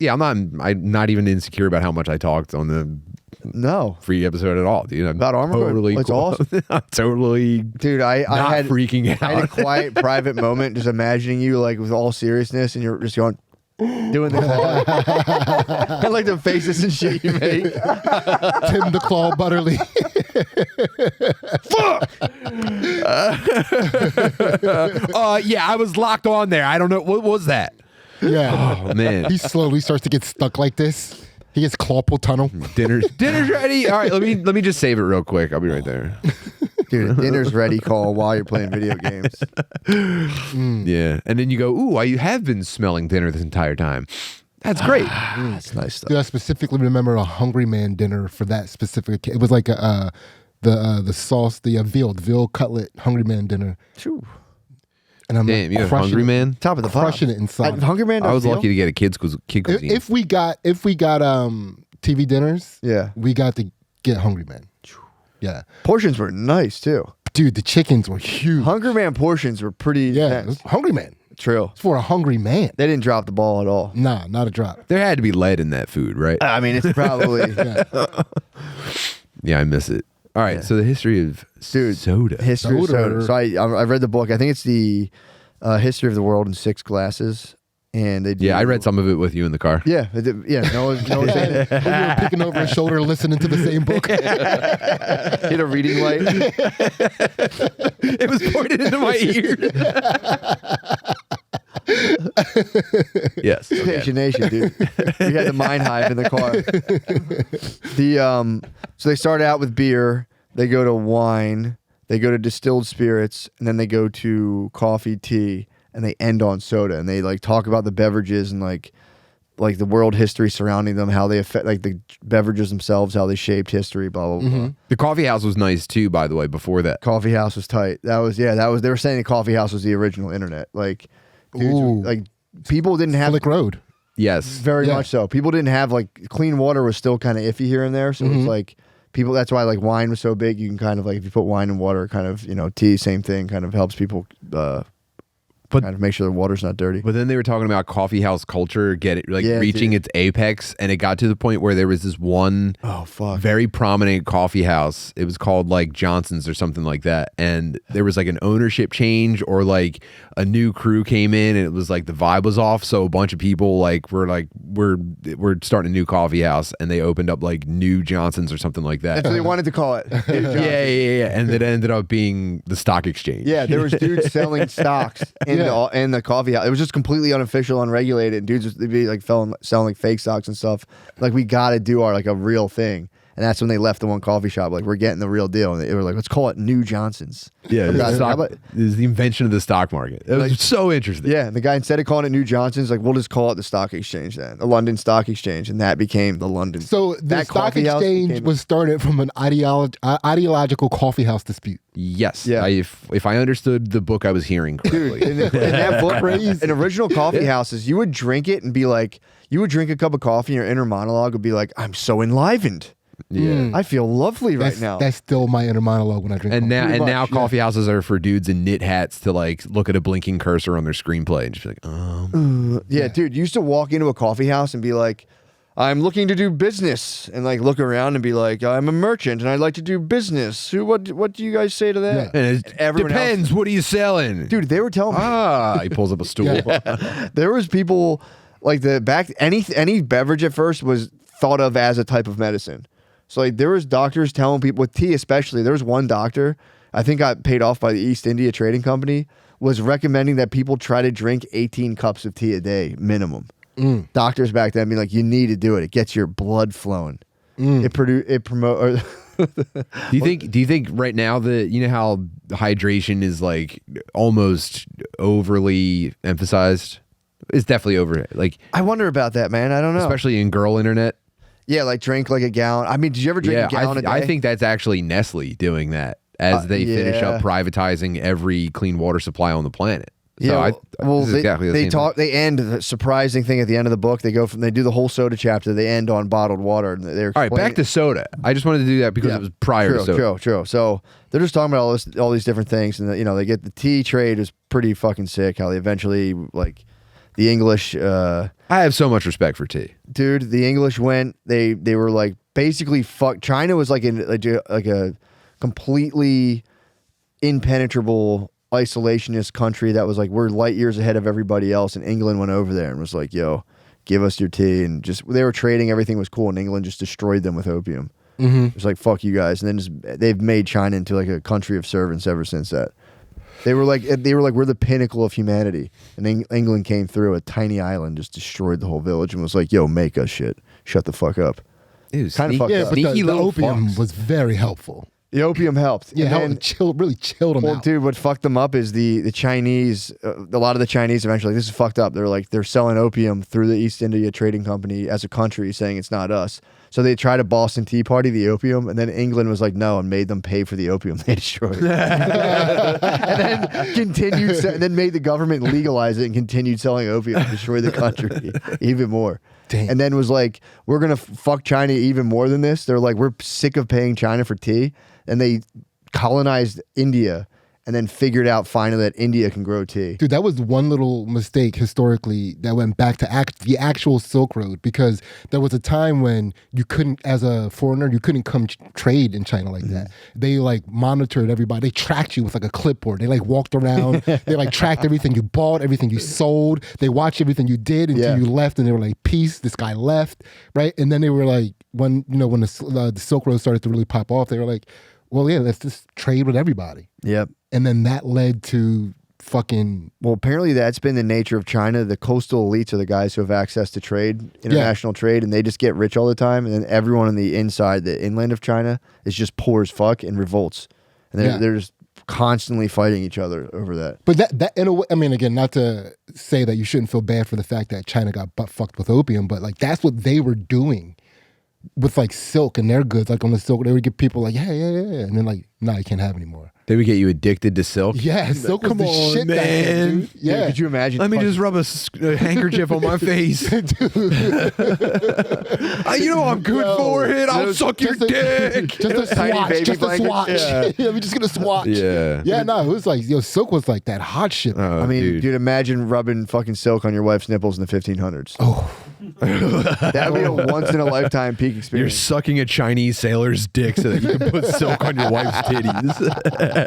Yeah, I'm not even insecure about how much I talked on the free episode at all, dude. I'm about armor totally it's awesome. I'm totally dude. I had freaking out. I had a quiet private moment just imagining you like with all seriousness and you're just going doing the claw. I like the faces and shit you make. Tim the Claw Butterly. Fuck. Yeah, I was locked on there. I don't know what was that. Yeah. Oh man. He slowly starts to get stuck like this. He gets clawful tunnel. Dinner's ready. All right, let me just save it real quick. I'll be right there. Dude, dinner's ready call while you're playing video games. Yeah. And then you go, ooh, I have been smelling dinner this entire time. That's great. That's nice stuff. Dude, I specifically remember a Hungry Man dinner for that specific. It was like the sauce, the veal cutlet Hungry Man dinner. True. And I'm Damn, you have Hungry Man? Top of the crushing it inside. Hungry Man. I was lucky to get a kid cuisine. If we got TV dinners, yeah, we got to get Hungry Man. Yeah, portions were nice too. Dude, the chickens were huge. Hungry Man portions were pretty. Yeah, it was Hungry Man. True. It's for a hungry man. They didn't drop the ball at all. Nah, not a drop. There had to be lead in that food, right? I mean, it's probably. Yeah, I miss it. All right, so the history of soda. History of soda. So I read the book. I think it's the History of the World in 6 Glasses. And they do, yeah, I read some of it with you in the car. Yeah, no one's saying it. We were picking over his shoulder, listening to the same book. Hit a reading light. It was pointed into my ear. Yes, Imagination, dude. We had the mind hive in the car. So they start out with beer. They go to wine. They go to distilled spirits, and then they go to coffee, tea. And they end on soda, and they like talk about the beverages and like the world history surrounding them, how they affect like the beverages themselves, how they shaped history, blah blah blah. The coffee house was nice too, by the way. Before that, coffee house was tight. That was they were saying the coffee house was the original internet. Like, dudes, like people didn't have Slick Road. Yes, very much so. People didn't have like clean water was still kind of iffy here and there, so it's like people. That's why like wine was so big. You can kind of like if you put wine and water, kind of tea, same thing, kind of helps people. But kind of make sure the water's not dirty. But then they were talking about coffee house culture reaching its apex, and it got to the point where there was this one very prominent coffee house. It was called like Johnson's or something like that, and there was like an ownership change or like a new crew came in, and it was like the vibe was off. So a bunch of people we're starting a new coffee house, and they opened up like new Johnson's or something like that. That's what they wanted to call it. Yeah, and it ended up being the stock exchange. Yeah, there was dudes selling stocks in the coffee house. It was just completely unofficial, unregulated. Dudes they'd be like selling like fake stocks and stuff. Like we got to do our like a real thing. And that's when they left the one coffee shop. Like, we're getting the real deal. And they were like, let's call it New Johnson's. Yeah, it is the invention of the stock market. It was so interesting. Yeah, and the guy, instead of calling it New Johnson's, like, we'll just call it the stock exchange then. The London Stock Exchange. And that became the London. So the stock exchange was started from an ideological coffee house dispute. Yes. Yeah. If I understood the book I was hearing correctly. Dude, in that book, in original coffee houses, you would drink it and be like, you would drink a cup of coffee and your inner monologue would be like, I'm so enlivened. Yeah, I feel lovely right now. That's still my inner monologue when I drink. And now coffee houses are for dudes in knit hats to like look at a blinking cursor on their screenplay and just be like, yeah, dude. You used to walk into a coffee house and be like, I'm looking to do business, and like look around and be like, I'm a merchant and I'd like to do business. What do you guys say to that? Yeah. And it depends. What are you selling, dude? They were telling me. He pulls up a stool. There was people like any beverage at first was thought of as a type of medicine. So like there was doctors telling people with tea especially. There was one doctor I think got paid off by the East India Trading Company was recommending that people try to drink 18 cups of tea a day minimum. Doctors back then being like, you need to do it. It gets your blood flowing. It promote. Do you think right now that you know how hydration is like almost overly emphasized? It's definitely over. Like I wonder about that, man. I don't know. Especially in girl internet. Yeah, like drink like a gallon. I mean, did you ever drink a gallon a day? I think that's actually Nestle doing that as they finish up privatizing every clean water supply on the planet. So they end the surprising thing at the end of the book. They do the whole soda chapter. They end on bottled water. And they're all right, back to soda. I just wanted to do that because it was prior to soda. True. So they're just talking about all these different things, and they get the tea trade is pretty fucking sick. How they eventually The English. I have so much respect for tea. Dude, the English went. They were like basically fuck. China was like a completely impenetrable isolationist country that was like we're light years ahead of everybody else, and England went over there and was like, yo, give us your tea, and just they were trading, everything was cool, and England just destroyed them with opium. It was like, fuck you guys. And then they've made China into like a country of servants ever since that. They were like we're the pinnacle of humanity, and England came through, a tiny island, just destroyed the whole village and was like, yo, make us shit, shut the fuck up. It was Kind of fucked up. But the opium was very helpful. The opium helped. Yeah, and then, really chilled them out. Dude, what fucked them up is the Chinese, a lot of the Chinese eventually, this is fucked up. They're selling opium through the East India Trading Company as a country, saying it's not us. So they tried to Boston Tea Party the opium, and then England was like, no, and made them pay for the opium they destroyed. And then continued, and then made the government legalize it and continued selling opium to destroy the country even more. Damn. And then was like, we're going to fuck China even more than this. They're like, we're sick of paying China for tea. And they colonized India and then figured out finally that India can grow tea. Dude, that was one little mistake historically that went back to the actual Silk Road, because there was a time when you couldn't, as a foreigner, you couldn't come trade in China like that. They like monitored everybody. They tracked you with like a clipboard. They like walked around. They like tracked everything you bought, everything you sold. They watched everything you did until you left, and they were like, peace, this guy left, right? And then they were like, when the Silk Road started to really pop off, they were like, well, yeah, let's just trade with everybody. Yep. And then that led to fucking... Well, apparently that's been the nature of China. The coastal elites are the guys who have access to trade, international trade, and they just get rich all the time. And then everyone on the inside, the inland of China, is just poor as fuck and revolts. And they're just constantly fighting each other over that. But that in a way, I mean, again, not to say that you shouldn't feel bad for the fact that China got butt fucked with opium, but like that's what they were doing with like silk and their goods. Like on the silk, they would get people like, yeah. And then like, nah, you can't have any more. They would get you addicted to silk. Yeah, silk was Come the on, shit back then, dude. Yeah. Dude, could you imagine? Let me just rub a handkerchief on my face. You know I'm good for it. I'll suck your dick. Just a swatch. Just a swatch. Yeah, we just get a swatch. Yeah, no, it was like, silk was like that hot shit. I mean, dude, imagine rubbing fucking silk on your wife's nipples in the 1500s. Oh. That would be a once-in-a-lifetime peak You're experience. sucking a Chinese sailor's dick so that you can put silk on your wife's titties.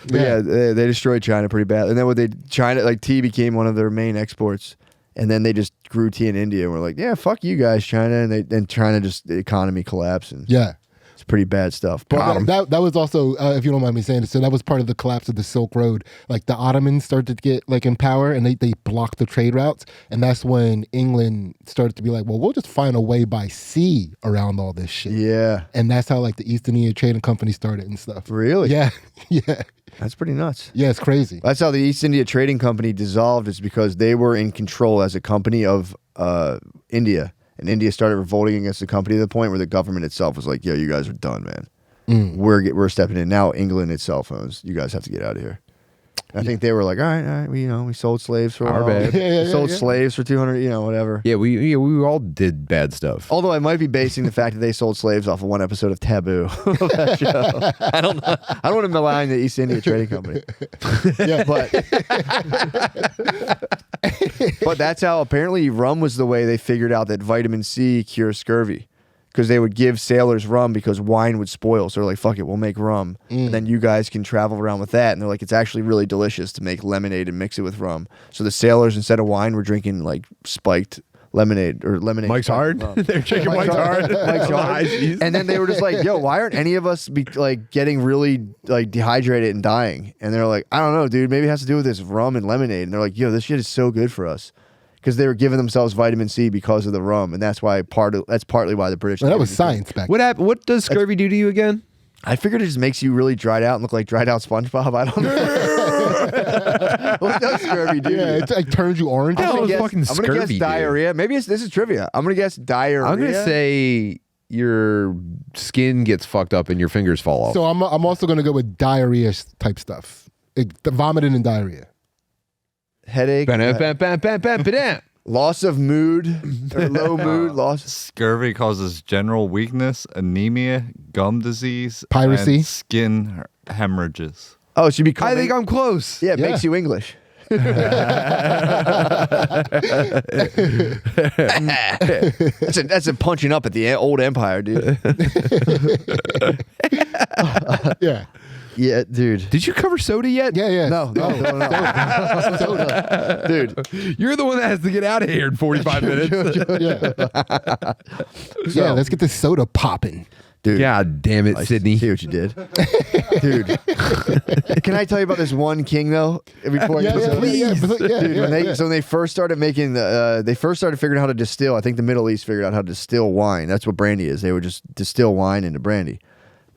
They destroyed China pretty bad. And then China, like tea became one of their main exports. And then they just grew tea in India and were like, yeah, fuck you guys, China. And then China just, the economy collapsed. And it's pretty bad stuff. But that was also, if you don't mind me saying it, so that was part of the collapse of the Silk Road. Like the Ottomans started to get like in power, and they blocked the trade routes. And that's when England started to be like, well, we'll just find a way by sea around all this shit. Yeah. And that's how like the East India Trading Company started and stuff. Really? Yeah. Yeah. That's pretty nuts. Yeah, it's crazy. That's how the East India Trading Company dissolved, is because they were in control as a company of India. And India started revolting against the company to the point where the government itself was like, yo, you guys are done, man. We're stepping in. Now England itself owns. You guys have to get out of here. I think they were like, all right, we sold slaves for a while. Our bad. Sold slaves for 200, whatever. Yeah, we all did bad stuff. Although I might be basing the fact that they sold slaves off of one episode of Taboo. That show. I don't know. I don't want to malign the East India Trading Company. Yeah, but that's how apparently rum was the way they figured out that vitamin C cures scurvy. Because they would give sailors rum because wine would spoil. So they're like, fuck it, we'll make rum. And then you guys can travel around with that. And they're like, it's actually really delicious to make lemonade and mix it with rum. So the sailors, instead of wine, were drinking like spiked lemonade or lemonade. Mike's Hard? They're drinking Mike's Hard. Mike's Hard. And then they were just like, yo, why aren't any of us getting really like dehydrated and dying? And they're like, I don't know, dude. Maybe it has to do with this rum and lemonade. And they're like, yo, this shit is so good for us. Because they were giving themselves vitamin C because of the rum, and that's partly why the British. Well, that was science back. What happened? What does scurvy do to you again? I figured it just makes you really dried out and look like dried out SpongeBob. I don't know. What does scurvy do? Yeah, it like turns you orange. I'm gonna guess diarrhea. Maybe this is trivia. I'm gonna guess diarrhea. I'm gonna say your skin gets fucked up and your fingers fall off. So I'm also gonna go with diarrhea type stuff. The vomiting and diarrhea. Headache. Loss of mood or low mood. Loss. Scurvy causes general weakness, anemia, gum disease, piracy, and skin hemorrhages. Oh, so you become. I think I'm close. Yeah, it makes you English. That's a punching up at the old empire, dude. Yeah. Yeah, dude. Did you cover soda yet? Yeah. No. Soda. Dude. You're the one that has to get out of here in 45 minutes. Yeah, let's get this soda popping. Dude. God damn it, Sidney. See what you did. Dude. Can I tell you about this one king, though? Before I get to soda? Dude, when they first started making, they first started figuring out how to distill. I think the Middle East figured out how to distill wine. That's what brandy is. They would just distill wine into brandy.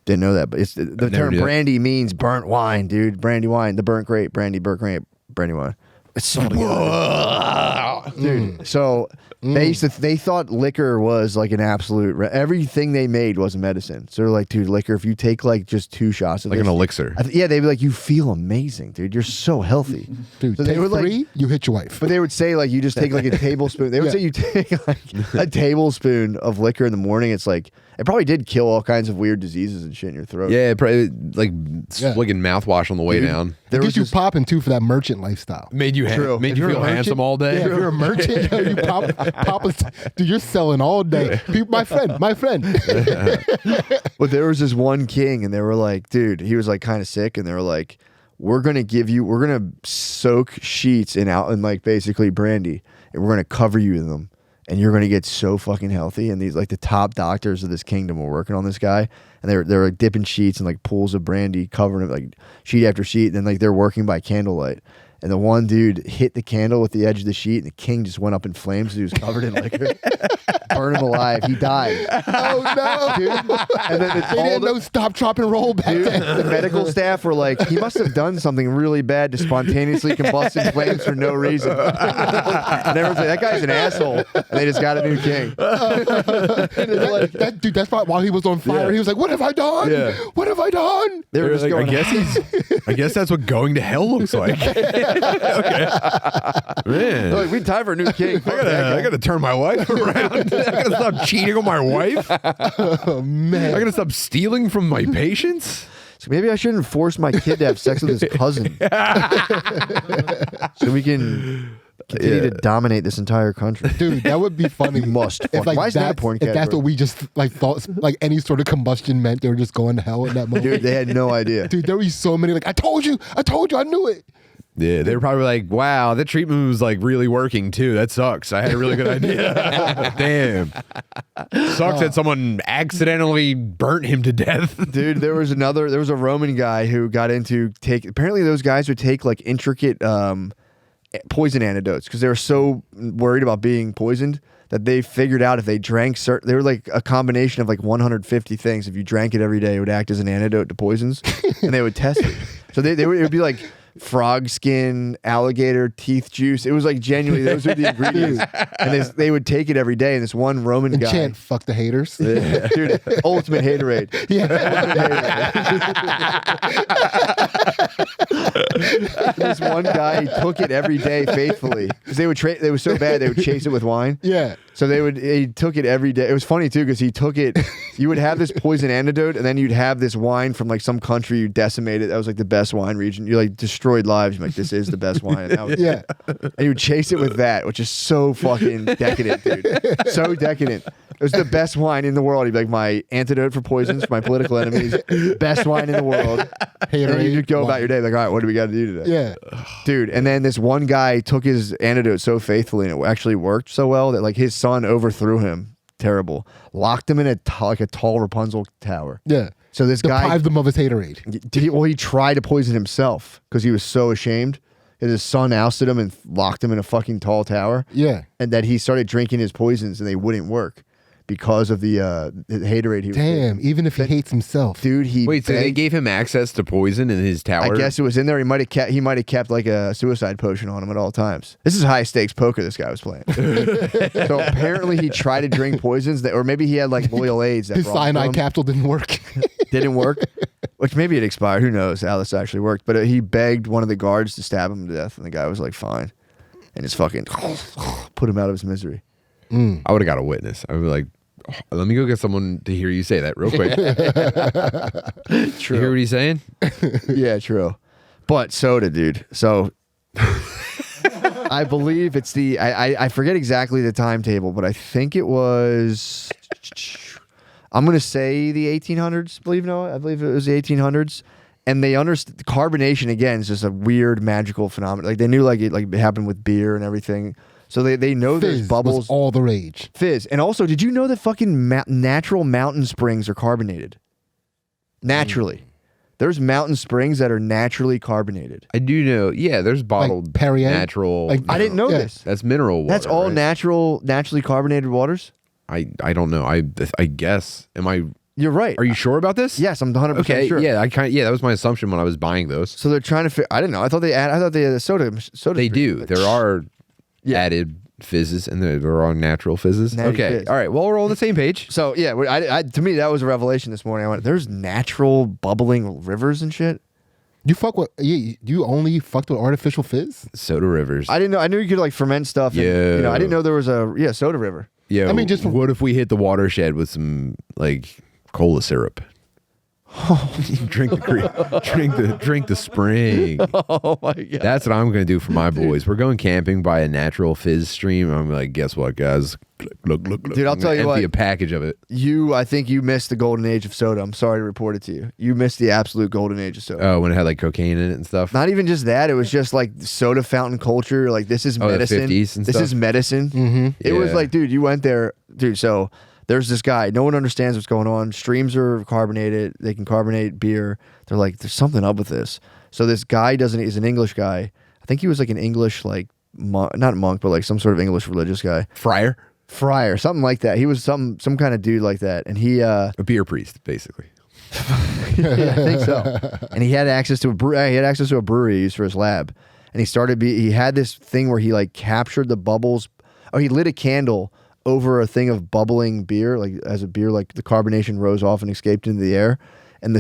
Didn't know that, but it's the term brandy means burnt wine, dude. Brandy wine, the burnt grape, brandy, burnt grape, brandy wine. It's so good, dude. So they thought liquor was like an absolute. Everything they made was a medicine. So they're like, dude, liquor. If you take like just 2 shots of like this, an elixir. yeah, they'd be like, you feel amazing, dude. You're so healthy, dude. So they would 3, you hit your wife. But they would say like you just take like a tablespoon. They would say you take like a tablespoon of liquor in the morning. It's like. It probably did kill all kinds of weird diseases and shit in your throat. Yeah, it probably like slicking mouthwash on the way down. It gets you popping too for that merchant lifestyle. Made you made you feel handsome all day. Yeah, if you're a merchant, you pop dude, you're selling all day. My friend. But there was this one king, and they were like, dude, he was like kind of sick, and they were like, we're gonna soak sheets in like basically brandy, and we're gonna cover you in them. And you're going to get so fucking healthy. And these like the top doctors of this kingdom were working on this guy, and they're like dipping sheets in like pools of brandy, covering it like sheet after sheet. And then like they're working by candlelight. And the one dude hit the candle with the edge of the sheet, and the king just went up in flames. He was covered in liquor. Burned him alive. He died. Oh no, dude! And then they didn't know stop, drop, and roll back then. The medical staff were like, he must have done something really bad to spontaneously combust in flames for no reason. And everyone's like, that guy's an asshole. And they just got a new king. Dude, that's why while he was on fire, he was like, "What have I done? Yeah. What have I done?" They were just going, I guess that's what going to hell looks like. Okay. Man. like, we time for a new king. I gotta turn my life around. I gotta stop cheating on my wife. Oh man. I gotta stop stealing from my patients. So maybe I shouldn't force my kid to have sex with his cousin. So we can continue to dominate this entire country. Dude, that would be funny. Must. If like why is that a porn if that's category? what we just like thought, like any sort of combustion meant they were just going to hell in that moment. Dude, they had no idea. Dude, there were so many like, I told you, I knew it. Yeah, they were probably like, wow, that treatment was like really working too. That sucks. I had a really good idea. Damn. Sucks that someone accidentally burnt him to death. Dude, there was a Roman guy who got into apparently those guys would take like intricate poison antidotes because they were so worried about being poisoned that they figured out if they drank they were like a combination of like 150 things. If you drank it every day, it would act as an antidote to poisons, and they would test it. So it would be like frog skin, alligator teeth juice. It was like genuinely those were the ingredients, and they would take it every day. And this one Roman guy, chant "fuck the haters," dude, ultimate haterade. Yeah. This one guy, he took it every day faithfully because they were so bad they would chase it with wine. Yeah. So he took it every day. It was funny too because he took it. You would have this poison antidote, and then you'd have this wine from like some country you decimated. That was like the best wine region. You like destroyed lives. You're like, this is the best wine. And Yeah. And you would chase it with that, which is so fucking decadent, dude. So decadent. It was the best wine in the world. He'd be like, my antidote for poisons, for my political enemies, best wine in the world. And you'd go about your day like, all right, what do we got to do today? Yeah. Dude, and then this one guy took his antidote so faithfully and it actually worked so well that like his son overthrew him. Terrible. Locked him in a tall Rapunzel tower. Yeah. So this guy deprived them of his haterade. he tried to poison himself because he was so ashamed. And his son ousted him and locked him in a fucking tall tower. Yeah. And that he started drinking his poisons and they wouldn't work because of the haterade he was Damn, taking. even if he hates himself. Dude, so they gave him access to poison in his tower? I guess it was in there. He might have kept like a suicide potion on him at all times. This is high stakes poker this guy was playing. So apparently he tried to drink poisons or maybe he had like loyal aids that his cyanide capsule didn't work. Didn't work. Which maybe it expired. Who knows how this actually worked? But he begged one of the guards to stab him to death, and the guy was like, "Fine," and just fucking put him out of his misery. I would have got a witness. I would be like, let me go get someone to hear you say that real quick. True. You hear what he's saying? Yeah, true. But soda, dude. So I believe it's I forget exactly the timetable, but I think it was. I'm gonna say the 1800s. I believe it was the 1800s. And they understood carbonation again is just a weird magical phenomenon. Like they knew it happened with beer and everything. So they know Fizz there's bubbles. was all the rage. Fizz. And also, did you know that fucking natural mountain springs are carbonated? Naturally. There's mountain springs that are naturally carbonated. I do know. Yeah, there's bottled Perrier? natural. Like- I didn't know Yeah. this. That's mineral water. That's all right? naturally carbonated waters? I don't know. I guess. Am I? You're right. Are you sure about this? Yes, I'm 100% Okay. sure. Yeah. That was my assumption when I was buying those. So they're trying to I didn't know. I thought they had a soda. They do. But- There are Yeah. added fizzes, and there are natural fizzes. Natty Okay. fizz. All right. Well, we're all on the same page. So yeah, to me that was a revelation this morning. I went, there's natural bubbling rivers and shit. You only fucked with artificial fizz? Soda rivers. I didn't know. I knew you could like ferment stuff. And, Yeah. I didn't know there was a soda river. Yeah. I mean, just for- what if we hit the watershed with some like cola syrup? drink the spring. Oh my god. That's what I'm gonna do for my boys. We're going camping by a natural fizz stream. I'm like, guess what, guys? Look. Dude, I'll I'm tell gonna you what. empty a package of it. I think you missed the golden age of soda. I'm sorry to report it to you. You missed the absolute golden age of soda. Oh, when it had like cocaine in it and stuff. Not even just that. It was just like soda fountain culture. Like this is Oh, the medicine. 50s and this stuff? is medicine. Mm-hmm. It was Yeah. like, dude, you went there, dude. So there's this guy. No one understands what's going on. Streams are carbonated. They can carbonate beer. They're like, there's something up with this. So this guy he's an English guy. I think he was like an English not monk, but like some sort of English religious guy. Friar, something like that. He was some kind of dude like that, and he A beer priest, basically. yeah, I think so. And he had access to a brewery he used for his lab, and he had this thing where he like captured the bubbles. Oh, he lit a candle over a thing of bubbling beer, like as a beer, like the carbonation rose off and escaped into the air, and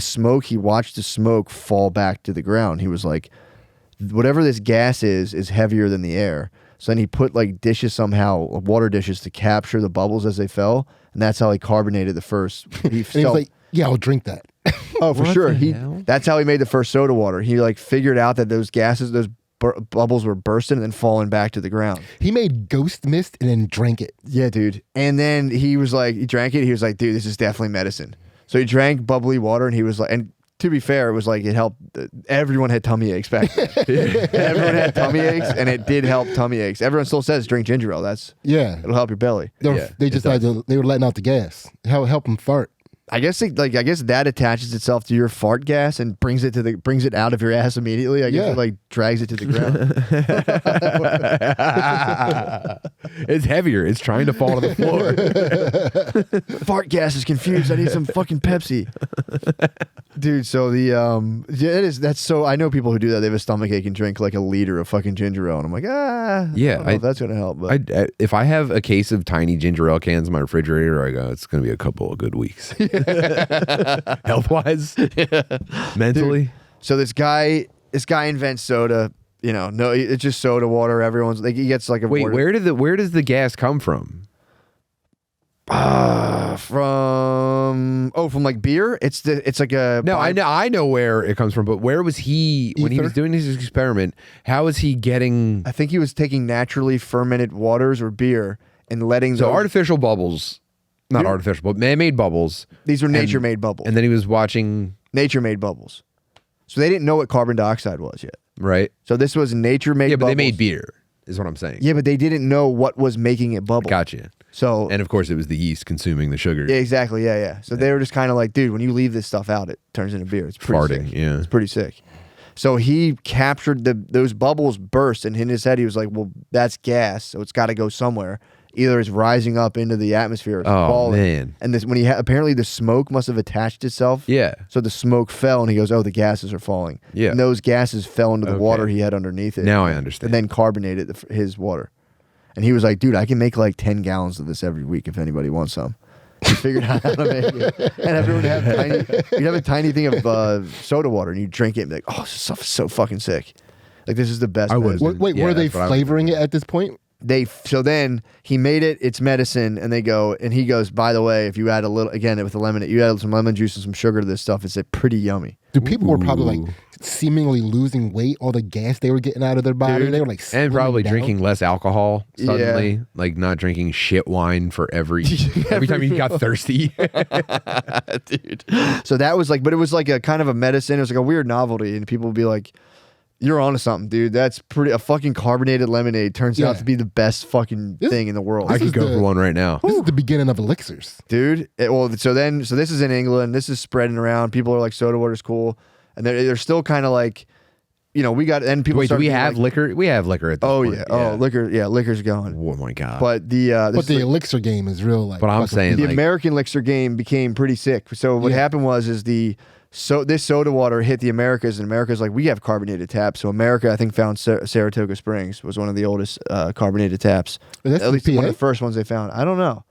he watched the smoke fall back to the ground. He was like, whatever this gas is heavier than the air. So then he put like dishes water dishes to capture the bubbles as they fell, and that's how he carbonated the first. And he was like, yeah, I'll drink that. oh, for What sure. the hell? That's how he made the first soda water. He like figured out that those bubbles were bursting and then falling back to the ground. He made ghost mist and then drank it. Yeah, dude. And then he drank it. He was like, dude, this is definitely medicine. So he drank bubbly water, and he was like, and to be fair, it was like it helped. Everyone had tummy aches back then. Everyone had tummy aches, and it did help tummy aches. Everyone still says drink ginger ale. It'll help your belly. They were letting out the gas. Help them fart. I guess that attaches itself to your fart gas and brings it out of your ass immediately. I guess it like drags it to the ground. It's heavier. It's trying to fall to the floor. Fart gas is confused. I need some fucking Pepsi. Dude, so that's so I know people who do that. They have a stomach ache and drink like a liter of fucking ginger ale, and I'm like, I don't know if that's gonna help. But If I have a case of tiny ginger ale cans in my refrigerator, I go, it's going to be a couple of good weeks. Health wise, mentally. Dude, so this guy invents soda. It's just soda water. Everyone's like, he gets like a Wait, water. where does the gas come from? From like beer. It's like a No, I know where it comes from, but where was he when he was Ether? doing his experiment? How is he getting I think he was taking naturally fermented waters or beer and letting artificial bubbles? Not artificial, but man-made bubbles. These were nature-made bubbles. And then he was watching, Nature-made bubbles. So they didn't know what carbon dioxide was yet. right? So this was nature-made Yeah, but bubbles. they made beer, is what I'm saying. Yeah, but they didn't know what was making it bubble. Gotcha. So And of course, it was the yeast consuming the sugar. yeah, exactly. Yeah. So they were just kind of like, dude, when you leave this stuff out, it turns into beer. It's pretty Farting, sick. yeah. It's pretty sick. So he captured those bubbles burst, and in his head he was like, well, that's gas, so it's got to go somewhere. Either it's rising up into the atmosphere or it's falling. Man. And this apparently the smoke must have attached itself. Yeah. So the smoke fell, and he goes, oh, the gases are falling. Yeah. And those gases fell into the water he had underneath it. Now I understand. And then carbonated his water. And he was like, dude, I can make like 10 gallons of this every week if anybody wants some. He figured out how to make it. And everyone would have a tiny thing of soda water, and you drink it and be like, oh, this stuff is so fucking sick. Like, this is the best. I would. medicine. Wait, Yeah, were they that's what I would flavoring it at this point? So then he made it. It's medicine, and he goes. By the way, if you add a little again with the lemonade, you add some lemon juice and some sugar to this stuff. It's pretty yummy. Dude, people were probably like seemingly losing weight. All the gas they were getting out of their body, they were like, and probably down. drinking less alcohol suddenly, like not drinking shit wine for every time you got thirsty, dude. So that was like, but it was like a kind of a medicine. It was like a weird novelty, and people would be like, "You're onto something, dude. That's a fucking carbonated lemonade turns out to be the best fucking thing in the world." I could go for one right now. This is the beginning of elixirs, dude. So this is in England. This is spreading around. People are like, soda water's cool, and they're still kind of like, we got. And people. Wait, do we have liquor? We have liquor at this point. Liquor. Yeah, liquor's going. Oh my god. But the elixir game is real. Like, but I'm saying the American elixir game became pretty sick. So what happened was this soda water hit the Americas, and America's like, we have carbonated taps. So America, I think, found Saratoga Springs was one of the oldest carbonated taps. At least one of the first ones they found. I don't know.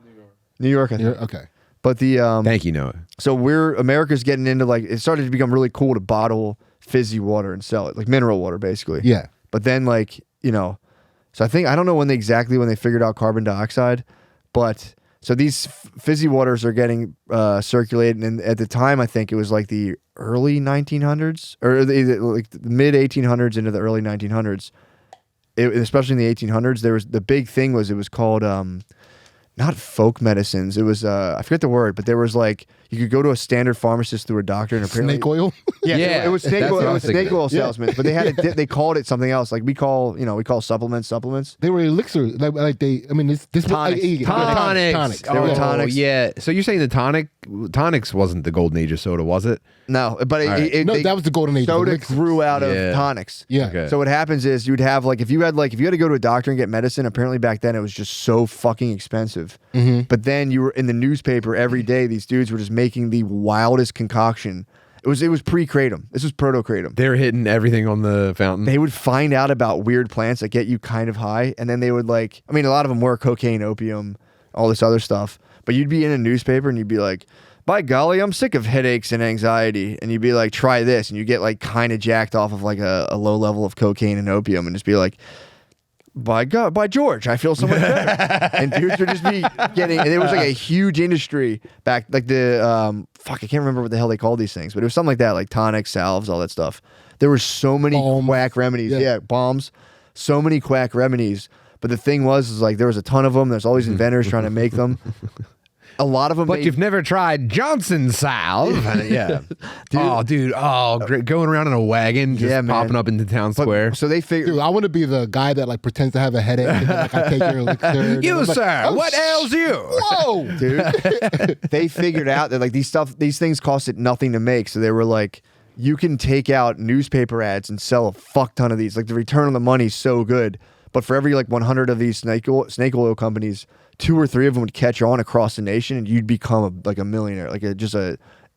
New York, I think. Okay. But thank you, Noah. So America's getting into like, it started to become really cool to bottle fizzy water and sell it, like mineral water, basically. Yeah. But then so I don't know when they figured out carbon dioxide, but. So these fizzy waters are getting circulated, and at the time, I think it was like the early 1900s, or like the mid 1800s into the early 1900s. Especially in the 1800s, the big thing was it was called not folk medicines. It was I forget the word, but there was like you could go to a standard pharmacist through a doctor and apparently snake oil. It was snake oil. It was snake oil salesmen, but they called it something else. Like we call supplements. They were elixir. Like they. I mean, this tonics. Tonics. They were tonics. Yeah. So you're saying the tonics wasn't the golden age of soda, was it? No, but that was the golden age. Soda of grew out of tonics. Yeah. Okay. So what happens is you'd have like if you had to go to a doctor and get medicine. Apparently back then it was just so fucking expensive. Mm-hmm. But then you were in the newspaper every day. These dudes were just making the wildest concoction. It was pre-kratom. This was proto-kratom. They were hitting everything on the fountain. They would find out about weird plants that get you kind of high, and then they would a lot of them were cocaine, opium, all this other stuff. But you'd be in a newspaper and you'd be like, by golly, I'm sick of headaches and anxiety. And you'd be like, try this. And you get like kind of jacked off of like a low level of cocaine and opium and just be like, by George, I feel so much better. And dudes would just be getting, and it was like a huge industry back, like the, I can't remember what the hell they called these things, but it was something like that, like tonics, salves, all that stuff. There were so many quack remedies. Yeah, bombs. So many quack remedies. But the thing was like there was a ton of them. There's all these inventors trying to make them. A lot of them. But you've never tried Johnson salve. Yeah. Dude. Great. Going around in a wagon, just popping up into town square. So they figured. Dude, I want to be the guy that like pretends to have a headache. And then, like, I take your elixir. You, sir. Like, what ails you? Whoa, dude. They figured out that like these things costed nothing to make. So they were like, you can take out newspaper ads and sell a fuck ton of these. Like the return on the money is so good. But for every like 100 of these snake oil companies, 2 or 3 of them would catch on across the nation, and you'd become a millionaire,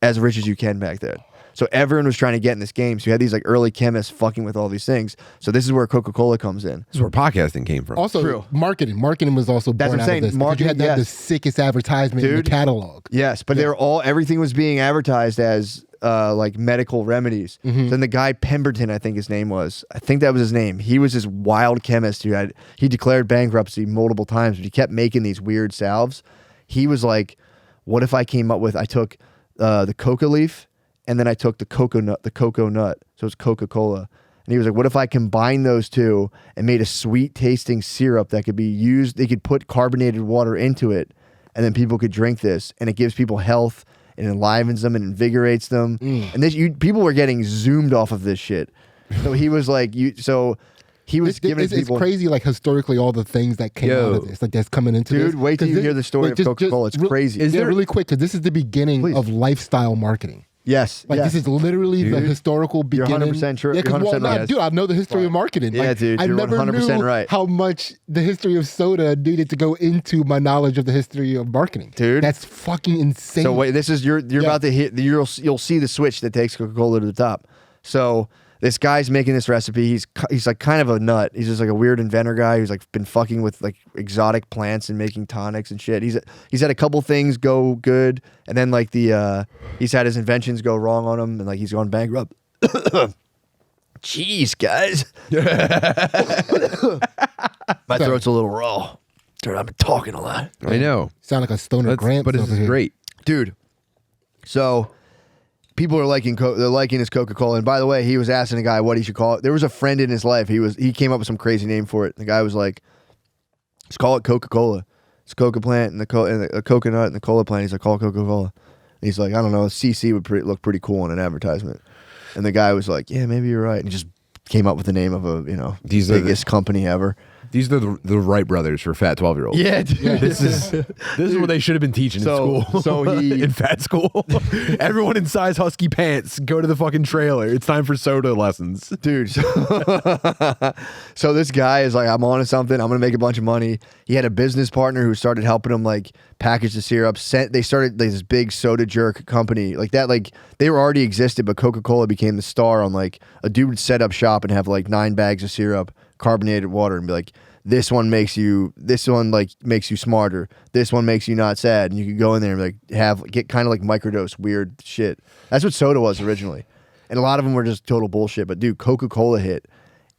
as rich as you can back then. So everyone was trying to get in this game. So you had these like early chemists fucking with all these things. So this is where Coca-Cola comes in. This is where podcasting came from. Also, marketing was also born out of this. You had to have the sickest advertisement in the catalog. Yes, but everything was being advertised as like medical remedies. Mm-hmm. Then the guy Pemberton, I think his name was. I think that was his name. He was this wild chemist he declared bankruptcy multiple times, but he kept making these weird salves. He was like, what if I came up with, I took the coca leaf and then I took the cocoa nut. So it's Coca-Cola. And he was like, what if I combined those two and made a sweet tasting syrup that could be used, they could put carbonated water into it and then people could drink this and it gives people health. It enlivens them and invigorates them. And people were getting zoomed off of this shit. So he was like, giving people. It's crazy, like historically, all the things that came out of this, like that's coming into this. Dude, wait till you hear the story of Coca-Cola. It's crazy. Really quick, because this is the beginning of lifestyle marketing. Yes. This is literally the historical beginning. You're 100% true. Yeah, You're 100% right. Dude, I know the history of marketing. Yeah, dude, I you're never 100% knew right. how much the history of soda needed to go into my knowledge of the history of marketing. Dude. That's fucking insane. So wait, this is you're about to hit. You'll see the switch that takes Coca-Cola to the top. So this guy's making this recipe. He's like kind of a nut. He's just like a weird inventor guy who's like been fucking with like exotic plants and making tonics and shit. He's had a couple things go good, and then like he's had his inventions go wrong on him, and like he's gone bankrupt. Jeez, guys. My throat's a little raw. Dude, I've been talking a lot. I know. Sound like a Stoner Grant, but it's great, dude. So people are liking they're liking his Coca-Cola. And by the way, he was asking a guy what he should call it. There was a friend in his life. He came up with some crazy name for it. The guy was like, "Let's call it Coca-Cola. It's Coca plant and the coconut and the cola plant." He's like, "Call it Coca-Cola." And he's like, "I don't know. CC would look pretty cool in an advertisement." And the guy was like, "Yeah, maybe you're right." And he just came up with the name of a biggest company ever. These are the Wright brothers for fat 12-year-olds. Yeah, dude. This is what they should have been teaching in school. So in fat school, everyone in size husky pants go to the fucking trailer. It's time for soda lessons, dude. So this guy is like, "I'm on to something. I'm gonna make a bunch of money." He had a business partner who started helping him like package the syrup. They started this big soda jerk company like that. Like they were already existed, but Coca-Cola became the star on like a dude would set up shop and have like 9 bags of syrup, carbonated water, and be like, this one makes you smarter. This one makes you not sad. And you could go in there and like get kind of like microdose weird shit. That's what soda was originally. And a lot of them were just total bullshit. But dude, Coca-Cola hit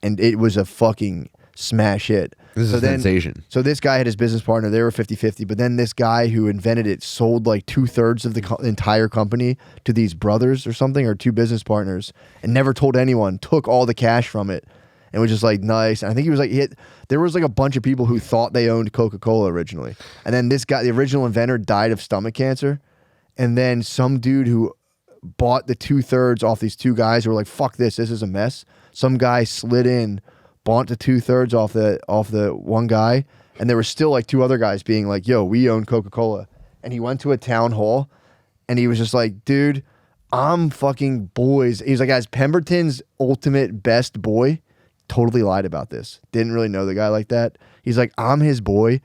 and it was a fucking smash hit. This is a sensation. So this guy had his business partner. They were 50-50. But then this guy who invented it sold like 2/3 of the entire company to these brothers or something, or 2 business partners, and never told anyone, took all the cash from it. And was just like nice. And I think he was like, there was like a bunch of people who thought they owned Coca-Cola originally. And then this guy, the original inventor, died of stomach cancer. And then some dude who bought the 2/3 off these 2 guys who were like, "Fuck this is a mess." Some guy slid in, bought the 2/3 off the one guy. And there were still like 2 other guys being like, "Yo, we own Coca-Cola." And he went to a town hall and he was just like, "Dude, I'm fucking boys." He's like, "As Pemberton's ultimate best boy." Totally lied about this. Didn't really know the guy like that. He's like, "I'm his boy.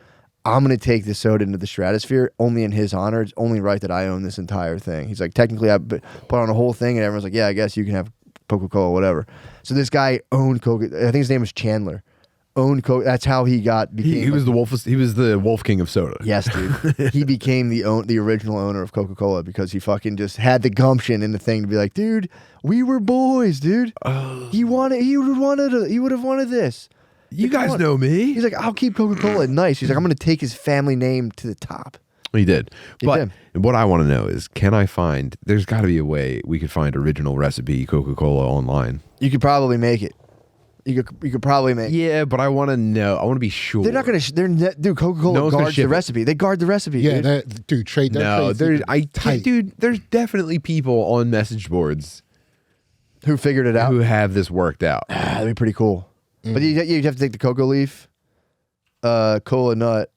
I'm going to take this soda into the stratosphere only in his honor. It's only right that I own this entire thing." He's like, "Technically, I put on a whole thing," and everyone's like, "Yeah, I guess you can have Coca-Cola, whatever." So this guy owned Coca. I think his name was Chandler. Owned Coca. That's how he got. He was the wolf. He was the Wolf King of soda. Yes, dude. He became the original owner of Coca-Cola because he fucking just had the gumption in the thing to be like, "Dude, we were boys, dude. He would have wanted this. You guys know me." He's like, "I'll keep Coca-Cola nice." He's like, "I'm going to take his family name to the top." He did. But what I want to know is, there's got to be a way we could find original recipe Coca-Cola online. You could probably make it. You could probably make. Yeah, but I want to know. I want to be sure. They're not going to. Dude, Coca-Cola guards the recipe. They guard the recipe. Yeah, dude. Trade. No, there's definitely people on message boards who figured it out, who have this worked out. That'd be pretty cool. But you'd have to take the cocoa leaf, cola nut,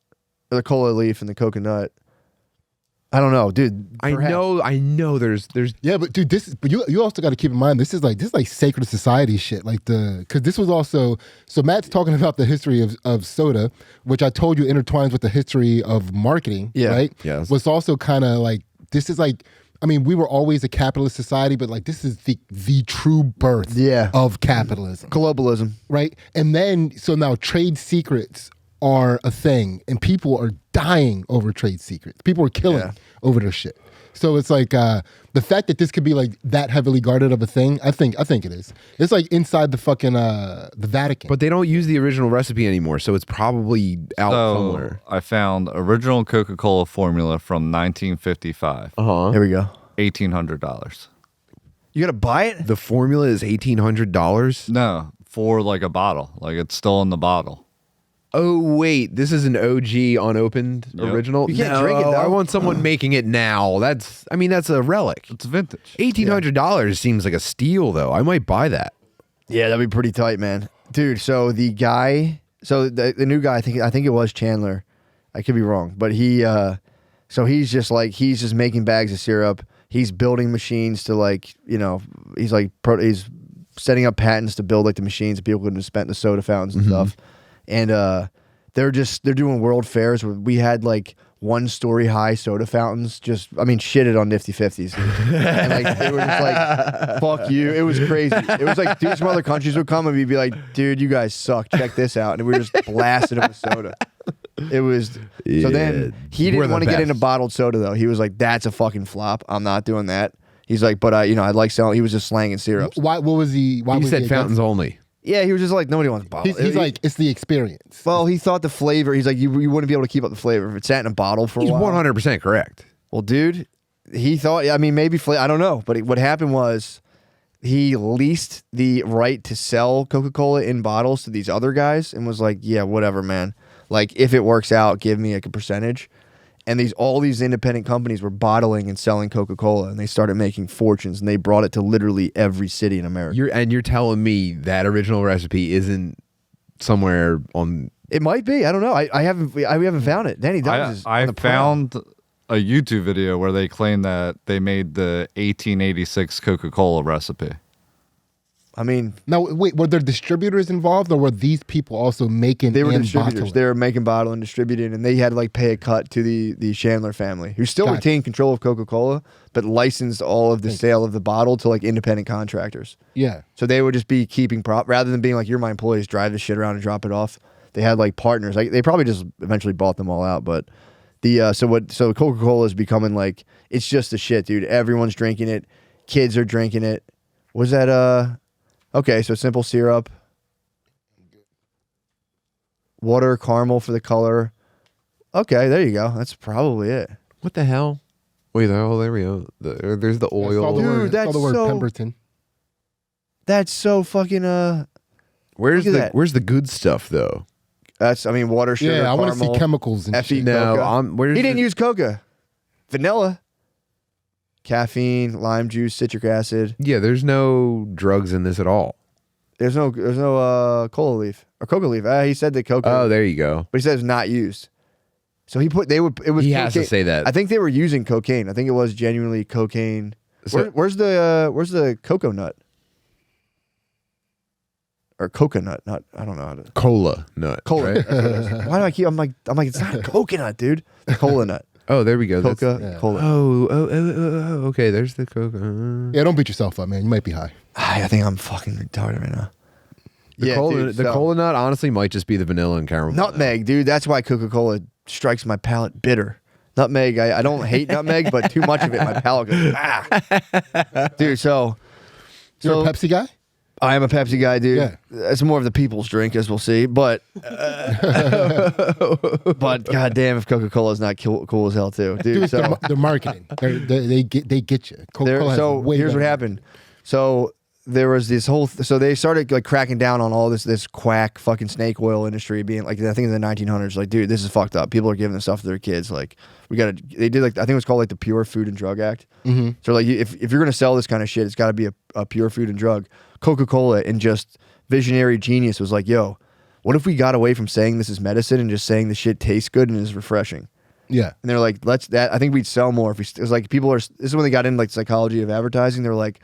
or the cola leaf and the coconut. I don't know, dude. I know. There's. Yeah, but dude, you also got to keep in mind this is like sacred society shit. Like because this was also, so Matt's talking about the history of soda, which I told you intertwines with the history of marketing. Yeah. Right. Yes. Was also kind of like, this is like, I mean, we were always a capitalist society, but like this is the true birth of capitalism, globalism, right? And then so now trade secrets are a thing, and people are dying over trade secrets. People are killing over their shit. So it's like the fact that this could be like that heavily guarded of a thing. I think it is. It's like inside the fucking the Vatican. But they don't use the original recipe anymore, so it's probably out somewhere. I found original Coca-Cola formula from 1955. Here we go. $1,800. You gotta buy it. The formula is $1,800. No, for like a bottle. Like it's still in the bottle. Oh wait, this is an OG unopened original. You can't drink it though. I want someone making it now. That's a relic. It's vintage. $1,800 seems like a steal though. I might buy that. Yeah, that'd be pretty tight, man. Dude, so the guy, the new guy, I think it was Chandler. I could be wrong, but he's just making bags of syrup. He's building machines to he's setting up patents to build like the machines that people could have spent in the soda fountains and stuff. And they're doing world fairs where we had like 1-story high soda fountains, shitted on Nifty 50s. And like they were just like, "Fuck you." It was crazy. It was like, dudes from other countries would come and we'd be like, "Dude, you guys suck. Check this out." And we were just blasted them with soda. It was so then he didn't want to get into bottled soda though. He was like, "That's a fucking flop. I'm not doing that." He's like, "But I'd like selling." He was just slanging syrups. Why? What was he? Why he was said fountains only. Yeah, he was just like, nobody wants bottle. He's like, it's the experience. Well, he thought the flavor. He's like, you wouldn't be able to keep up the flavor if it sat in a bottle for a while. He's 100% correct. Well, dude, he thought. I mean, maybe I don't know, but what happened was he leased the right to sell Coca-Cola in bottles to these other guys, and was like, yeah, whatever, man. Like, if it works out, give me like a percentage. And all these independent companies were bottling and selling Coca-Cola, and they started making fortunes, and they brought it to literally every city in America. You're telling me that original recipe isn't somewhere on? It might be. I don't know. We haven't found it. Danny Dubs is I on the prowl. found a YouTube video where they claim that they made the 1886 Coca-Cola recipe. I mean, Now, wait, were there distributors involved, or were these people also making? they were and distributors. bottling? They were making, bottling, distributing, and they had to like pay a cut to the Chandler family, who still Gotcha. retained control of Coca-Cola, but licensed all of the sale of the bottle to like independent contractors. Yeah. So they would just be keeping rather than being like, you're my employees, drive this shit around and drop it off. They had like partners. Like, they probably just eventually bought them all out. But so Coca-Cola is becoming like, it's just the shit, dude. Everyone's drinking it. Kids are drinking it. Was that okay, so simple syrup, water, caramel for the color. Okay, there you go. That's probably it. What the hell? Wait, oh, there we go. There's the I saw oil. the Dude, word, that's saw the word so- Pemberton. That's so fucking Where's look at the that. Where's the good stuff though? water, sugar, Yeah, I want to caramel. see chemicals and Fe shit. No, Coca. where's He didn't the- use coca. Vanilla, caffeine, lime juice, citric acid. Yeah, there's no drugs in this at all. There's no cola leaf or coca leaf. He said that coca. Oh, there you go. But he said it's not used. So it was. He has to cocaine. say that. I think they were using cocaine. I think it was genuinely cocaine. So- Where's the cocoa nut? Or coconut? Not. I don't know how to. Cola nut. Cola. right? That's what it is. Why do I keep? I'm like it's not coconut, dude. Cola nut. Oh, there we go. That's- Coca Cola. Oh, okay. There's the coca. Yeah, don't beat yourself up, man. You might be high. I think I'm fucking retarded right now. The cola nut honestly might just be the vanilla and caramel. Nutmeg, dude. That's why Coca-Cola strikes my palate bitter. Nutmeg, I don't hate nutmeg, but too much of it, my palate goes, ah. Dude, so You're a Pepsi guy? I am a Pepsi guy, dude. Yeah. It's more of the people's drink, as we'll see. But goddamn, if Coca-Cola is not cool as hell, too, dude. Dude, So they're marketing. They get you. Coca-Cola has so way here's what better happened. So there was this whole so they started like cracking down on all this quack fucking snake oil industry, being like, I think in the 1900s, like, dude, this is fucked up. People are giving this stuff to their kids. Like, they did like, I think it was called like the Pure Food and Drug Act. Mm-hmm. So like, if you're gonna sell this kind of shit, it's got to be a pure food and drug. Coca-Cola and just visionary genius was like, yo, what if we got away from saying this is medicine and just saying the shit tastes good and is refreshing? Yeah. And they're like, I think we'd sell more if we, it was like, this is when they got into like psychology of advertising. They're like,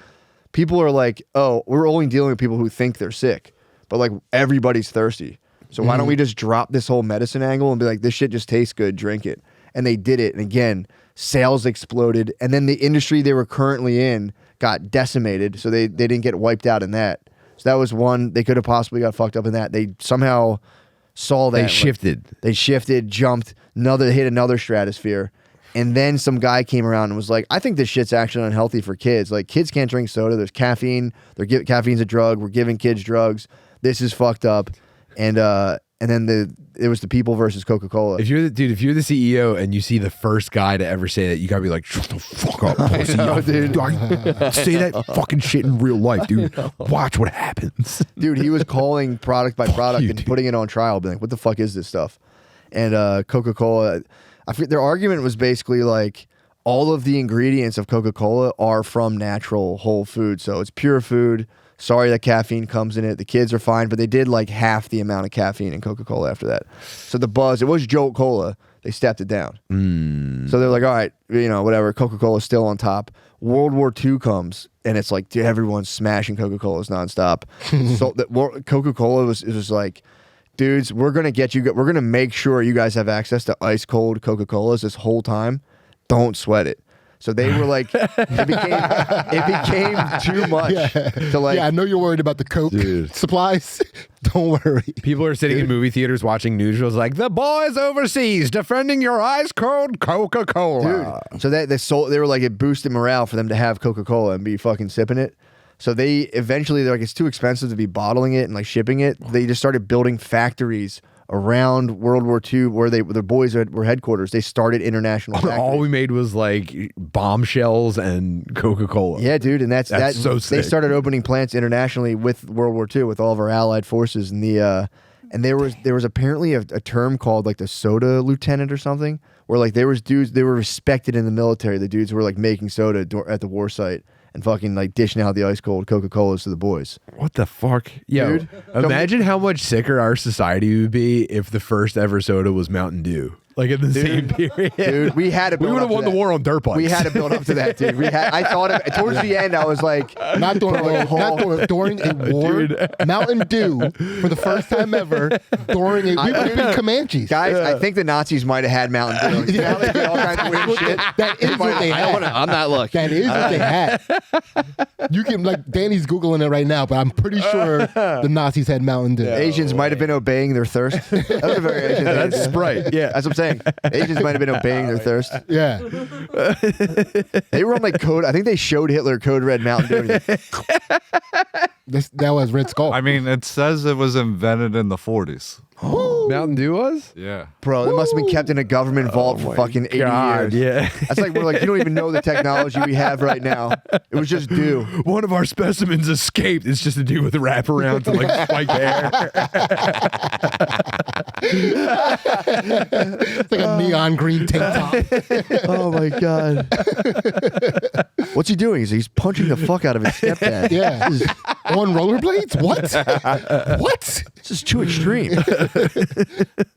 people are like, oh, we're only dealing with people who think they're sick, but like everybody's thirsty. So why don't we just drop this whole medicine angle and be like, this shit just tastes good, drink it. And they did it. And again, sales exploded. And then the industry they were currently in got decimated. So they didn't get wiped out in that. So that was one, they could have possibly got fucked up in that. They somehow saw that. They like, shifted. they shifted, jumped, hit another stratosphere. And then some guy came around and was like, I think this shit's actually unhealthy for kids. Like, kids can't drink soda. There's caffeine. Caffeine's a drug. We're giving kids drugs. This is fucked up. And then it was the people versus Coca-Cola. If you're the CEO and you see the first guy to ever say that, you gotta be like, shut the fuck up, pussy. dude. Say that fucking shit in real life, dude. Watch what happens. Dude, he was calling product by product you, and dude. putting it on trial, being like, what the fuck is this stuff? And Coca-Cola, their argument was basically like, all of the ingredients of Coca-Cola are from natural whole food. So it's pure food. Sorry that caffeine comes in it. The kids are fine, but they did like half the amount of caffeine in Coca-Cola after that. So the buzz, it was Jolt Cola. They stepped it down. So they're like, all right, whatever. Coca-Cola's still on top. World War II comes, and it's like, dude, everyone's smashing Coca-Colas nonstop. So Coca-Cola was like, dudes, we're going to make sure you guys have access to ice cold Coca-Colas this whole time. Don't sweat it. So they were like, it became too much to like. Yeah, I know you're worried about the Coke supplies. Don't worry. People are sitting in movie theaters watching newsreels like, the boys overseas defending your ice cold Coca-Cola. Dude. So they were like, it boosted morale for them to have Coca-Cola and be fucking sipping it. So they're like, it's too expensive to be bottling it and like shipping it. They just started building factories around World War II where the boys were headquarters. They started international factories. All we made was like bombshells and Coca-Cola. Yeah, dude, and that's so sick. They started opening plants internationally with World War II with all of our allied forces, and and there was apparently a term called like the soda lieutenant or something, where like there was dudes, they were respected in the military. The dudes were like making soda at the war site and fucking like dishing out the ice cold Coca-Colas to the boys. What the fuck? Yo, Dude, imagine how much sicker our society would be if the first ever soda was Mountain Dew. Like in the same period. Dude, we had to We build would up have to won the that. war on dirt bikes. We had to build up to that, dude. I thought of towards the end, I was like, Not during a war. Mountain Dew for the first time ever. We would have been Comanches. guys, I think the Nazis might have had Mountain Dew. Now they did all kinds of weird shit. That is what they had. I'm not looking. That is what they had. You can like Danny's Googling it right now, but I'm pretty sure the Nazis had Mountain Dew. Asians might have been obeying their thirst. That was a very Asian thing. That's Sprite. Yeah. That's what I'm saying. Asians might have been obeying their thirst. Yeah. They were on like code. I think they showed Hitler Code Red Mountain Dew. That was Red Skull. I mean, it says it was invented in the 40s. Mountain Dew was? Yeah. Bro, it must have been kept in a government vault for fucking 80 years. Yeah. That's like, we're like, you don't even know the technology we have right now. It was just dew. One of our specimens escaped. It's just a dude with a wraparound to like spike the hair. It's like a neon green tank top. Oh my God. What's he doing? He's punching the fuck out of his stepdad. Yeah. On rollerblades? What? What? This is too extreme.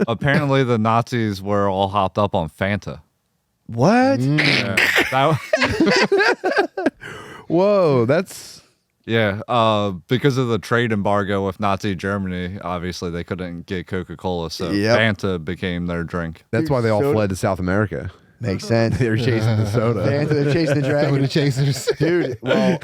Apparently, the Nazis were all hopped up on Fanta. What? Yeah. Whoa, that's Because of the trade embargo with Nazi Germany, obviously they couldn't get Coca-Cola, so Yep. Fanta became their drink. that's why they all Soda- fled to South America. Makes sense. They were chasing the soda. They're chasing the Some of dragon. the chasers. Dude, well,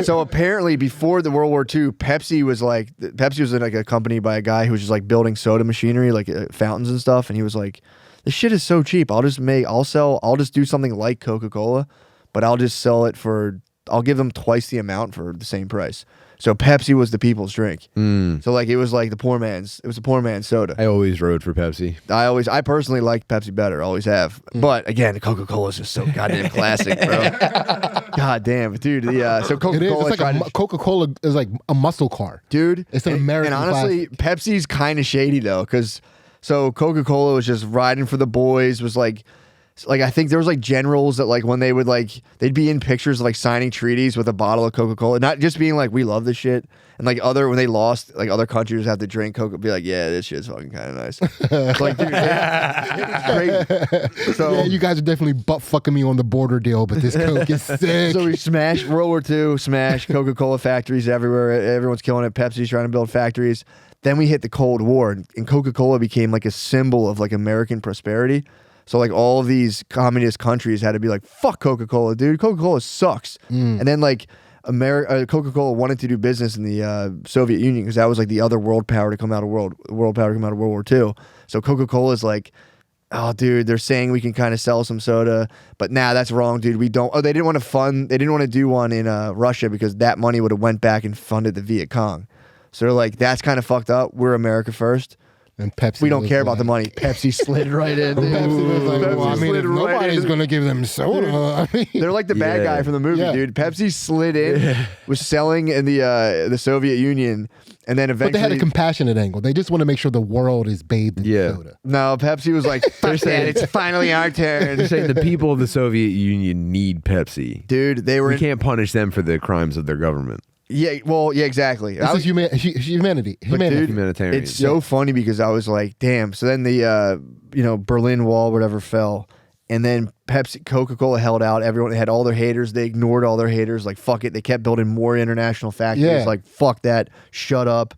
so apparently before the World War II, Pepsi was like a company by a guy who was just like building soda machinery, like fountains and stuff. And he was like, this shit is so cheap. I'll just do something like Coca-Cola, but I'll give them twice the amount for the same price. So Pepsi was the people's drink. So like it was like the poor man's soda. I always rode for Pepsi. I personally liked Pepsi better, always have. But again, Coca-Cola is just so goddamn classic, bro. God damn, dude. So It is. Coca-Cola It's like Coca-Cola is like a muscle car. dude. It's an American And honestly, Pepsi's kind of shady though, because so Coca-Cola was just riding for the boys. Was like I think there was like generals that like when they would like they'd be in pictures of like signing treaties with a bottle of Coca-Cola, not just being like we love this shit. And like when they lost, like other countries have to drink Coca, be like, yeah, this shit's fucking kind of nice. It's like, dude, it's great. So Yeah, you guys are definitely butt fucking me on the border deal, but this Coke is sick. So we smashed World War II, smashed Coca-Cola factories everywhere. Everyone's killing it. Pepsi's trying to build factories. Then we hit the Cold War, and Coca-Cola became like a symbol of like American prosperity. So like all of these communist countries had to be like, fuck Coca-Cola, dude. Coca-Cola sucks. And then like Coca-Cola wanted to do business in the Soviet Union because that was like the other world power to come out of World War II. So Coca-Cola is like, oh, dude, they're saying we can kind of sell some soda, but that's wrong, dude. We don't. Oh, they didn't want to do one in Russia because that money would have went back and funded the Viet Cong. So they're like, that's kind of fucked up. We're America first. And Pepsi. We don't was care about like- the money. Pepsi slid right in. Dude. Pepsi was like, well, I mean, if slid right nobody's in. going to give them soda, I mean, They're like the bad Yeah. guy from the movie, Yeah. dude. Pepsi slid in, was selling in the Soviet Union, and then but eventually. they had a compassionate angle. They just want to make sure the world is bathed in Yeah. soda. No, Pepsi was like, fuck that, it's finally our turn. They're saying the people of the Soviet Union need Pepsi. Dude, they were We in, can't punish them for the crimes of their government. yeah, well, yeah, exactly. This is humanity. Humanity. Humanitarian. It's so funny because I was like, damn. So then the Berlin Wall, whatever, fell. And then Coca-Cola held out. Everyone had all their haters. They ignored all their haters. Like, fuck it. They kept building more international factories. Yeah. Like, fuck that. Shut up.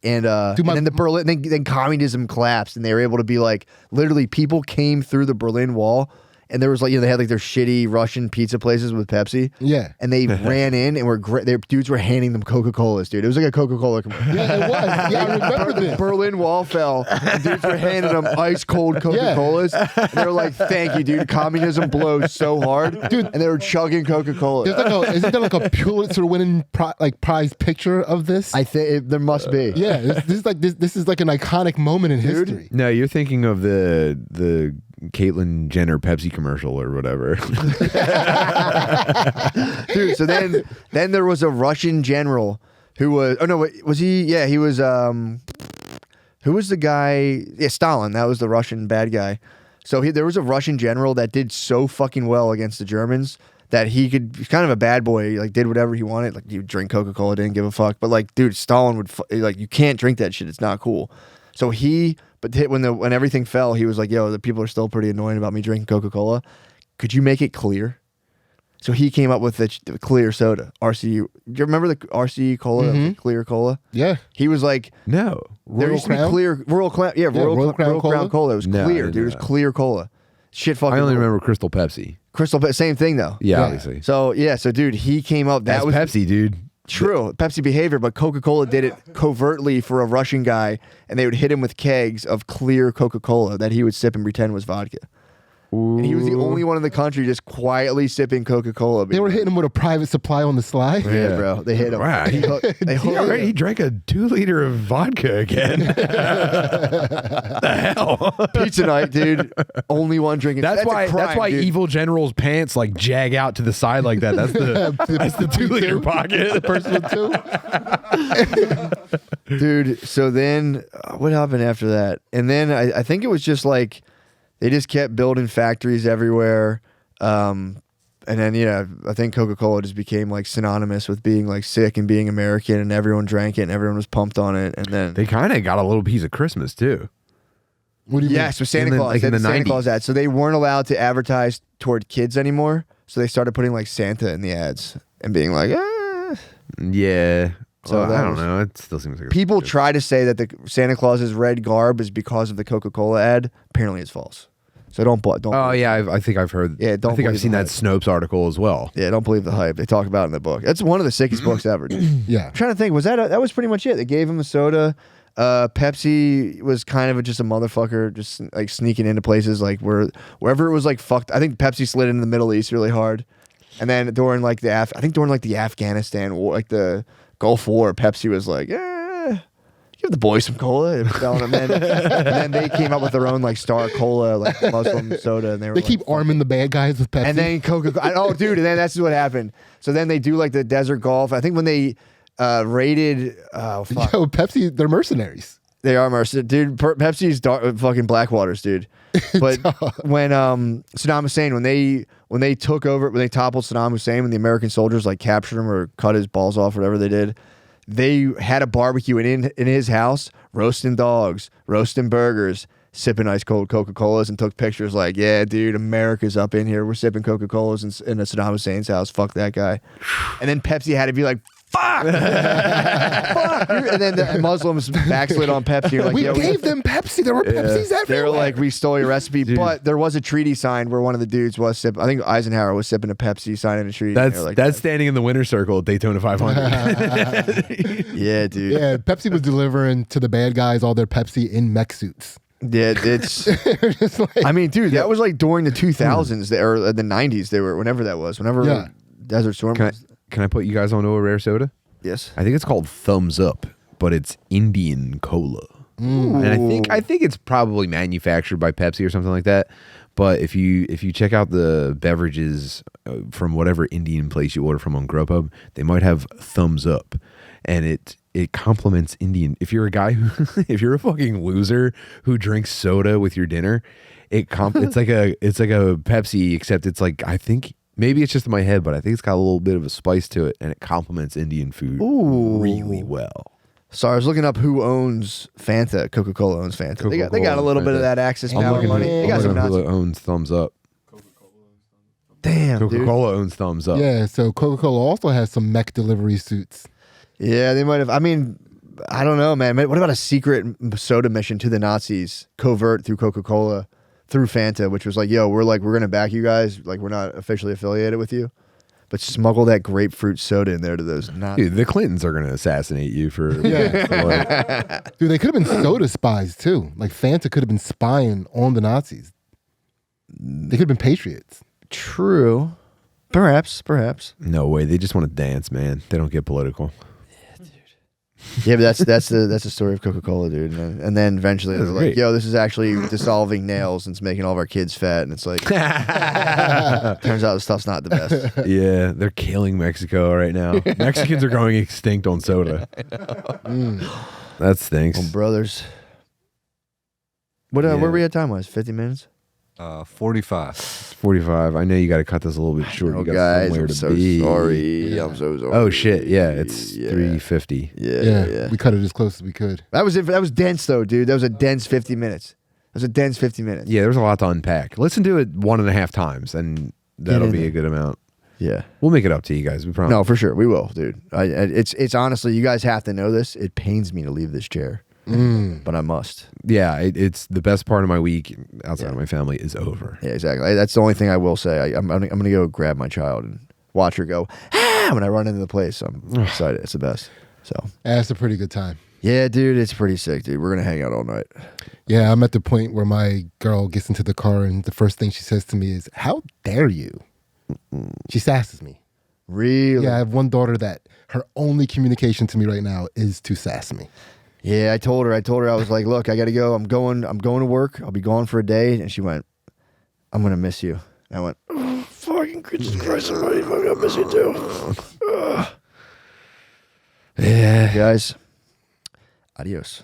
And, Dude, and then the Berlin, then communism collapsed, and they were able to be like, literally, people came through the Berlin Wall and there was like they had like their shitty Russian pizza places with Pepsi. Yeah. And they ran in and their dudes were handing them Coca-Colas, dude. It was like a Coca-Cola commercial. Yeah, it was. Yeah, I remember this. Berlin Wall fell. And dudes were handing them ice cold Coca-Colas. And they were like, "Thank you, dude. Communism blows so hard, dude." And they were chugging Coca-Cola. Isn't there like a Pulitzer winning prize picture of this? I think there must be. Yeah, this is like an iconic moment in history. No, you're thinking of the Caitlyn Jenner Pepsi commercial or whatever. Dude, so then there was a Russian general who was was he? Yeah, he was who was the guy? Yeah, Stalin. That was the Russian bad guy. So there was a Russian general that did so fucking well against the Germans that he's kind of a bad boy. He, like, did whatever he wanted. Like, he would drink Coca-Cola, didn't give a fuck. But like, dude, Stalin would like, you can't drink that shit. It's not cool. So when everything fell, he was like, "Yo, the people are still pretty annoying about me drinking Coca-Cola. Could you make it clear?" So he came up with the clear soda, RCU. Do you remember the RCU cola, the clear cola? Yeah. He was like, No. there used to be clear Royal Crown. Yeah, Royal Crown cola. It was No, I clear, didn't dude. It know was that. clear cola. Shit, fucking. I only cool. remember Crystal Pepsi. Same thing though. Yeah, Yeah. obviously. So dude, he came up. That That's was Pepsi, dude. true Pepsi behavior, but Coca-Cola did it covertly for a Russian guy, and they would hit him with kegs of clear Coca-Cola that he would sip and pretend was vodka. And he was the only one in the country just quietly sipping Coca-Cola. They were hitting him with a private supply on the sly. Yeah, bro. They hit him. Wow. He drank a 2 liter of vodka again. The hell? Pizza night, dude. Only one drinking. That's why. a crime, That's why dude. evil general's pants like jag out to the side like that. That's the 2 liter pocket. The person with two. Dude. So then, what happened after that? And then I think it was just like they just kept building factories everywhere. And then I think Coca-Cola just became like synonymous with being like sick and being American, and everyone drank it and everyone was pumped on it. And then They kind of got a little piece of Christmas too. What do you yes, with Santa In the- Claus. like They in had the Santa 90s. Claus ads. So they weren't allowed to advertise toward kids anymore. So they started putting like Santa in the ads and being like, Yeah. So Well, that I don't was- know. It still seems like People try to say that the Santa Claus's red garb is because of the Coca-Cola ad. Apparently, it's false. So don't. Oh yeah, I think I've heard. Yeah, don't I think I've believe seen the that Snopes article as well. Yeah, don't believe the hype. They talk about it in the book. That's one of the sickest books ever, dude. Yeah. I'm trying to think. Was that was pretty much it? They gave him a soda. Pepsi was kind of just a motherfucker, just like sneaking into places like wherever it was like fucked. I think Pepsi slid into the Middle East really hard, and then during like the Afghanistan war, like the Gulf War, Pepsi was like, give the boys some cola and selling them. And then they came up with their own like Star Cola, like Muslim soda, and they were They like, keep arming the bad guys with Pepsi. and then Coca-Cola. Oh, dude, and then that's what happened. So then they do like the Desert Golf. I think when they raided, oh fuck, Yo, Pepsi, they're mercenaries. they are mercenary, dude. Pepsi's fucking Blackwaters, dude. But when Saddam Hussein, when they took over, when they toppled Saddam Hussein, when the American soldiers like captured him or cut his balls off, whatever they did, they had a barbecue in his house, roasting dogs, roasting burgers, sipping ice cold Coca-Colas, and took pictures like, yeah, dude, America's up in here. We're sipping Coca-Colas in Saddam Hussein's house. Fuck that guy. And then Pepsi had to be like, fuck. Fuck. And then the Muslims backslid on Pepsi. Like, We yo, gave them Pepsi. There were Pepsis everywhere. they were like, we stole your recipe. Dude. But there was a treaty signed where one of the dudes was sipping. I think Eisenhower was sipping a Pepsi, signing a treaty. That's They were like, that's standing in the winner's circle at Daytona 500. yeah, dude. Yeah, Pepsi was delivering to the bad guys all their Pepsi in mech suits. Yeah, it's. Just like, I mean, dude, that was like during the 2000s or the 90s. They were whenever that was. Whenever Yeah. Desert Storm. Can I put you guys onto a rare soda? Yes. I think it's called Thumbs Up, but it's Indian cola. And I think it's probably manufactured by Pepsi or something like that. But if you check out the beverages from whatever Indian place you order from on Grubhub, they might have Thumbs Up, and it complements Indian. If you're a guy if you're a fucking loser who drinks soda with your dinner, it's like a Pepsi, except it's like, I think maybe it's just in my head, but I think it's got a little bit of a spice to it, and it complements Indian food really well. So I was looking up who owns Fanta. Coca-Cola owns Fanta. They got a Coca-Cola little bit of Fanta. that access I'm power looking money. They got some who Nazi. owns Thumbs Up. Damn, dude. Coca-Cola owns Thumbs Up. yeah, so Coca-Cola also has some mech delivery suits. Yeah, they might have. I mean, I don't know, man. What about a secret soda mission to the Nazis, covert through Coca-Cola? through Fanta, which was like, yo, we're gonna back you guys. Like, we're not officially affiliated with you, but smuggle that grapefruit soda in there to those. Dude, the Clintons are gonna assassinate you for. Yeah. Dude, they could have been soda spies too. Like Fanta could have been spying on the Nazis. They could have been patriots. True. Perhaps. No way. They just want to dance, man. They don't get political. Yeah, but that's the story of Coca-Cola, dude. And then eventually they're like, yo, this is actually dissolving nails and it's making all of our kids fat. And it's like, turns out the stuff's not the best. Yeah, they're killing Mexico right now. Mexicans are going extinct on soda. That stinks. Well, brothers. Where were we at time-wise? 50 minutes? 45. 45. I know you got to cut this a little bit short. You got guys, somewhere I'm to so be. sorry. I'm so sorry. Oh shit! Yeah, it's 3:50. Yeah. We cut it as close as we could. That was dense though, dude. That was a dense 50 minutes. That was a dense 50 minutes. Yeah, there's a lot to unpack. Listen to it 1.5 times, and that'll be a good amount. Yeah, we'll make it up to you guys. We promise. No, for sure, we will, dude. It's honestly, you guys have to know this. It pains me to leave this chair. But I must. Yeah, it's the best part of my week outside of my family is over. Yeah, exactly. That's the only thing I will say. I'm gonna go grab my child and watch her go when I run into the place. I'm excited. It's the best. So that's a pretty good time. Yeah, dude, it's pretty sick, dude. We're gonna hang out all night. Yeah, I'm at the point where my girl gets into the car and the first thing she says to me is, "How dare you?" She sasses me. Really? Yeah, I have one daughter that her only communication to me right now is to sass me. Yeah, I told her I was like, look, I gotta go. I'm going to work. I'll be gone for a day. And she went, I'm gonna miss you. And I went, oh, fucking Jesus Christ, I'm gonna miss you too. Yeah. Guys, adios.